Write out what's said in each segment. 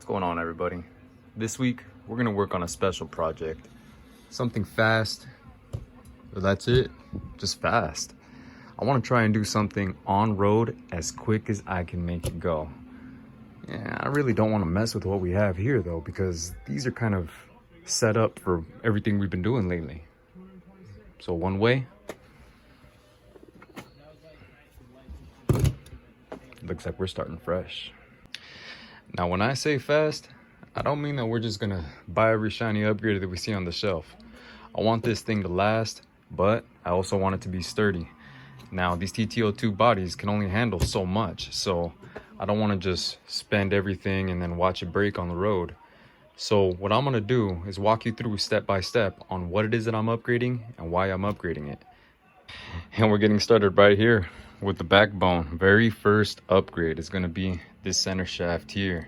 going on, everybody? This week we're gonna work on a special project, something fast. But that's it, just fast. I want to try and do something on road as quick as I can make it go. Yeah, I really don't want to mess with what we have here though, because these are kind of set up for everything we've been doing lately. So one way, looks like we're starting fresh. Now when I say fast, I don't mean that we're just gonna buy every shiny upgrader that we see on the shelf. I want this thing to last, but I also want it to be sturdy. Now these TT02 bodies can only handle so much, so I don't want to just spend everything and then watch it break on the road. So what I'm gonna do is walk you through step by step on what it is that I'm upgrading and why I'm upgrading it. And we're getting started right here with the backbone. Very first upgrade is gonna be this center shaft here.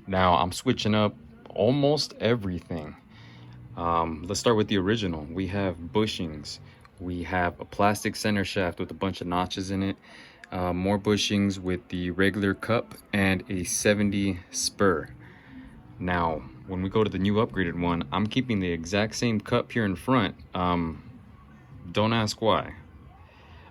Now I'm switching up almost everything. Let's start with the original. We have bushings. We have a plastic center shaft with a bunch of notches in it. More bushings with the regular cup and a 70 spur. Now, when we go to the new upgraded one, I'm keeping the exact same cup here in front. Don't ask why.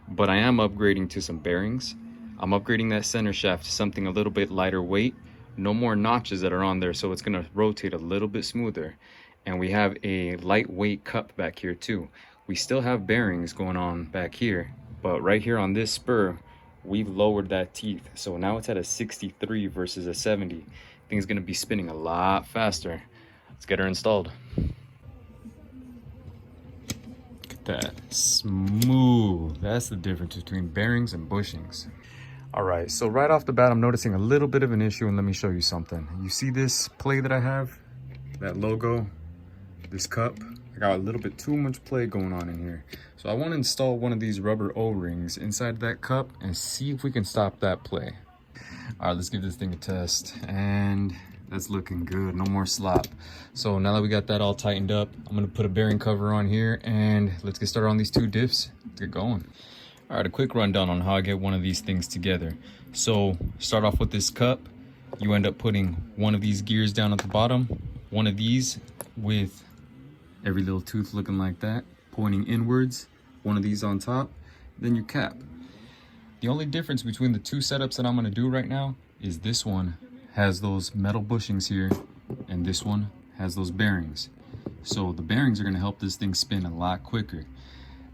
But I am upgrading to some bearings. I'm upgrading that center shaft to something a little bit lighter weight. No more notches that are on there, so it's gonna rotate a little bit smoother. And we have a lightweight cup back here too. We still have bearings going on back here, but right here on this spur, we've lowered that teeth. So now it's at a 63 versus a 70. Thing's gonna be spinning a lot faster. Let's get her installed. Look at that, smooth. That's the difference between bearings and bushings. All right, so right off the bat, I'm noticing a little bit of an issue, and let me show you something. You see this play that I have? That logo, this cup? I got a little bit too much play going on in here. So I want to install one of these rubber O-rings inside that cup and see if we can stop that play. All right, let's give this thing a test. And that's looking good, no more slop. So now that we got that all tightened up, I'm gonna put a bearing cover on here and let's get started on these two diffs. Let's get going. All right, a quick rundown on how I get one of these things together. So start off with this cup. You end up putting one of these gears down at the bottom, one of these with every little tooth looking like that, pointing inwards, one of these on top, then your cap. The only difference between the two setups that I'm gonna do right now is this one has those metal bushings here and this one has those bearings. So the bearings are gonna help this thing spin a lot quicker.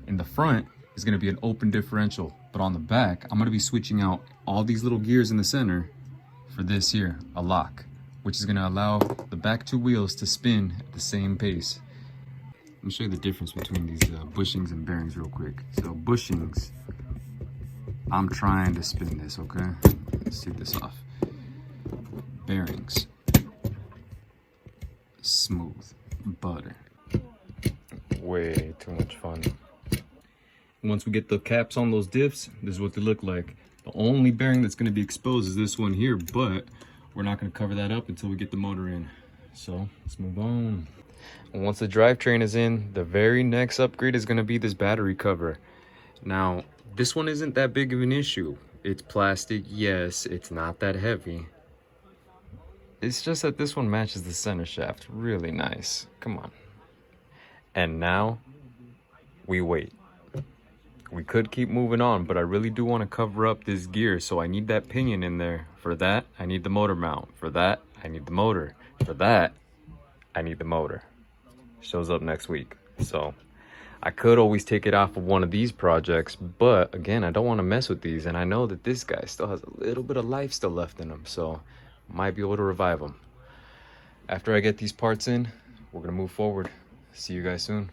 In the front is gonna be an open differential, but on the back, I'm gonna be switching out all these little gears in the center for this here, a lock, which is gonna allow the back two wheels to spin at the same pace. Let me show you the difference between these bushings and bearings real quick. So bushings, I'm trying to spin this, okay? Let's take this off. Bearings, smooth, butter. Way too much fun. Once we get the caps on those diffs, this is what they look like. The only bearing that's gonna be exposed is this one here, but we're not gonna cover that up until we get the motor in. So let's move on. And once the drivetrain is in, the very next upgrade is gonna be this battery cover. Now, this one isn't that big of an issue. It's plastic, yes, it's not that heavy. It's just that this one matches the center shaft really nice. Come on. And now, we wait. We could keep moving on, but I really do want to cover up this gear, so I need that pinion in there. For that, I need the motor mount. For that, I need the motor. For that, I need the motor. Shows up next week. So I could always take it off of one of these projects, but again, I don't want to mess with these, and I know that this guy still has a little bit of life still left in him, so might be able to revive him. After I get these parts in, we're gonna move forward. See you guys soon.